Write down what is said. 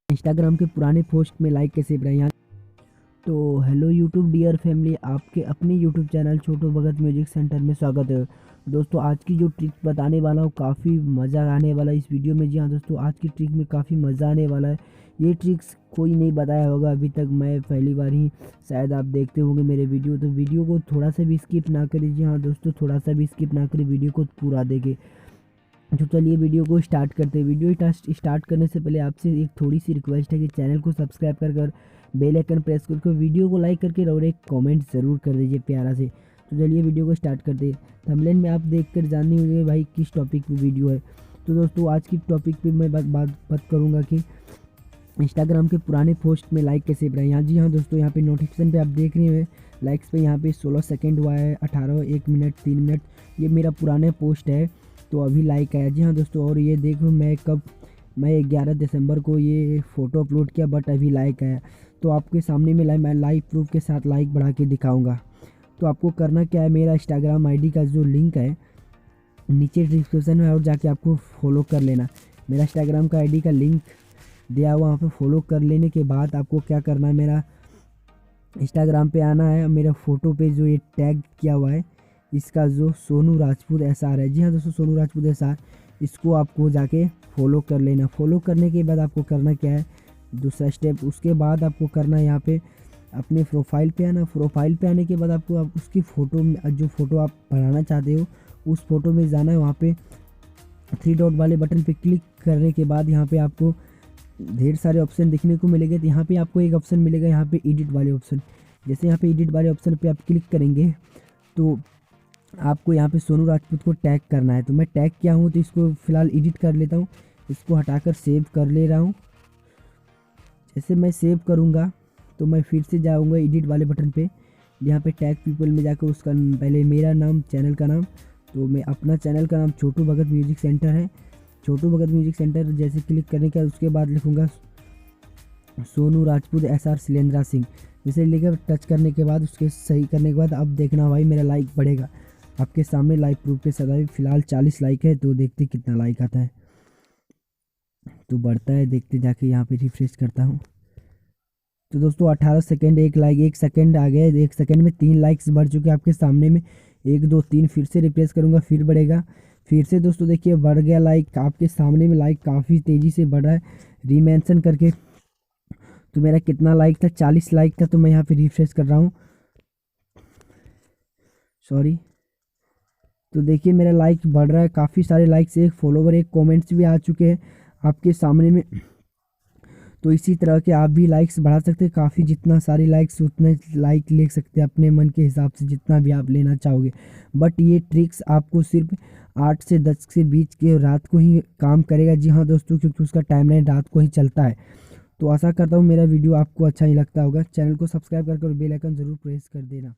Instagram के पुराने post में लाइक कैसे बढ़ाएं। तो हेलो यूट्यूब डियर फैमिली, आपके अपने यूट्यूब चैनल छोटू भगत म्यूजिक सेंटर में स्वागत है। दोस्तों आज की जो ट्रिक बताने वाला हूँ काफ़ी मज़ा आने वाला है इस वीडियो में। जी हाँ दोस्तों, आज की ट्रिक में काफ़ी मज़ा आने वाला है। ये ट्रिक्स कोई नहीं बताया होगा अभी तक, मैं पहली बार ही शायद आप देखते होंगे मेरे वीडियो, तो वीडियो को थोड़ा सा भी स्किप ना करिए। जी हाँ दोस्तों, थोड़ा सा भी स्किप ना करिए, वीडियो को पूरा देखें। तो चलिए वीडियो को स्टार्ट करते हैं। वीडियो स्टार्ट करने से पहले आपसे एक थोड़ी सी रिक्वेस्ट है कि चैनल को सब्सक्राइब कर बेल आइकन प्रेस करके वीडियो को लाइक करके और एक कमेंट ज़रूर कर दीजिए प्यारा से। तो चलिए वीडियो को स्टार्ट करते हैं। थंबनेल में आप देखकर जानने होंगे भाई किस टॉपिक पे वीडियो है। तो दोस्तों आज की टॉपिक पे मैं बात करूँगा कि इंस्टाग्राम के पुराने पोस्ट में लाइक कैसे बढ़ाएं। यहाँ जी हाँ दोस्तों, यहाँ पे नोटिफिकेशन पे आप देख रहे हैं लाइक्स पे यहाँ पे 16 सेकंड हुआ है, 18, 1 मिनट, 3 मिनट। ये मेरा पुराना पोस्ट है तो अभी लाइक आया। जी हाँ दोस्तों, और ये देखो मैं 11 दिसंबर को ये फ़ोटो अपलोड किया बट अभी लाइक आया। तो आपके सामने में मैं लाइव प्रूफ के साथ लाइक बढ़ा के दिखाऊंगा। तो आपको करना क्या है, मेरा इंस्टाग्राम आईडी का जो लिंक है नीचे डिस्क्रिप्शन में और जाके आपको फॉलो कर लेना। मेरा इंस्टाग्राम का आईडी का लिंक दिया हुआ, वहाँ पे फॉलो कर लेने के बाद आपको क्या करना है, मेरा इंस्टाग्राम पे आना है। मेरा फ़ोटो पे जो ये टैग किया हुआ है इसका जो सोनू राजपूत SR है। जी हाँ दोस्तों, सोनू राजपूत SR, इसको आपको जाके फॉलो कर लेना। फॉलो करने के बाद आपको करना क्या है, दूसरा स्टेप, उसके बाद आपको करना है यहाँ पे अपने प्रोफाइल पे आना। प्रोफाइल पे आने के बाद आपको उसकी फ़ोटो में जो फ़ोटो आप बनाना चाहते हो उस फोटो में जाना है। वहाँ पे 3 डॉट वाले बटन पे क्लिक करने के बाद यहाँ पे आपको ढेर सारे ऑप्शन देखने को मिलेंगे। तो यहाँ पे आपको एक ऑप्शन मिलेगा यहाँ पे एडिट वाले ऑप्शन। जैसे यहाँ पे एडिट वाले ऑप्शन पे आप क्लिक करेंगे तो आपको यहाँ पे सोनू राजपूत को टैग करना है। तो मैं टैग किया हूँ तो इसको फ़िलहाल एडिट कर लेता हूँ, इसको हटाकर सेव कर ले रहा हूँ। जैसे मैं सेव करूँगा तो मैं फिर से जाऊँगा एडिट वाले बटन पे, यहाँ पे टैग पीपल में जाकर उसका पहले मेरा नाम, चैनल का नाम, तो मैं अपना चैनल का नाम छोटू भगत म्यूजिक सेंटर है, छोटू भगत म्यूजिक सेंटर। जैसे क्लिक करने का उसके बाद लिखूँगा सोनू राजपूत SR शैलेंद्र सिंह। जैसे लेकर टच करने के बाद उसके सही करने के बाद अब देखना भाई मेरा लाइक बढ़ेगा। आपके सामने लाइव प्रूफ के साथ फिलहाल 40 लाइक है, तो देखते कितना लाइक आता है। तो बढ़ता है, देखते जाके यहाँ पे रिफ्रेश करता हूँ। तो दोस्तों 18 सेकंड, 1 लाइक, 1 सेकंड आ गया। 1 सेकंड में 3 लाइक्स बढ़ चुके आपके सामने में। 1 2 3 फिर से रिफ्रेश करूँगा, फिर बढ़ेगा। फिर से दोस्तों देखिए बढ़ गया लाइक, आपके सामने में लाइक काफ़ी तेज़ी से बढ़ रहा है रीमेंशन करके। तो मेरा कितना लाइक था, 40 लाइक था। तो मैं यहाँ पे रिफ्रेश कर रहा हूँ, सॉरी। तो देखिए मेरा लाइक बढ़ रहा है, काफ़ी सारे लाइक्स, 1 फॉलोवर, 1 कमेंट्स भी आ चुके हैं आपके सामने में। तो इसी तरह के आप भी लाइक्स बढ़ा सकते हैं, काफ़ी जितना सारे लाइक्स उतने लाइक ले सकते हैं अपने मन के हिसाब से, जितना भी आप लेना चाहोगे। बट ये ट्रिक्स आपको सिर्फ 8 से 10 के बीच के रात को ही काम करेगा। जी हाँ दोस्तों, क्योंकि उसका टाइमलाइन रात को ही चलता है। तो आशा करता हूँ मेरा वीडियो आपको अच्छा ही लगता होगा। चैनल को सब्सक्राइब कर बेल आइकन ज़रूर प्रेस कर देना।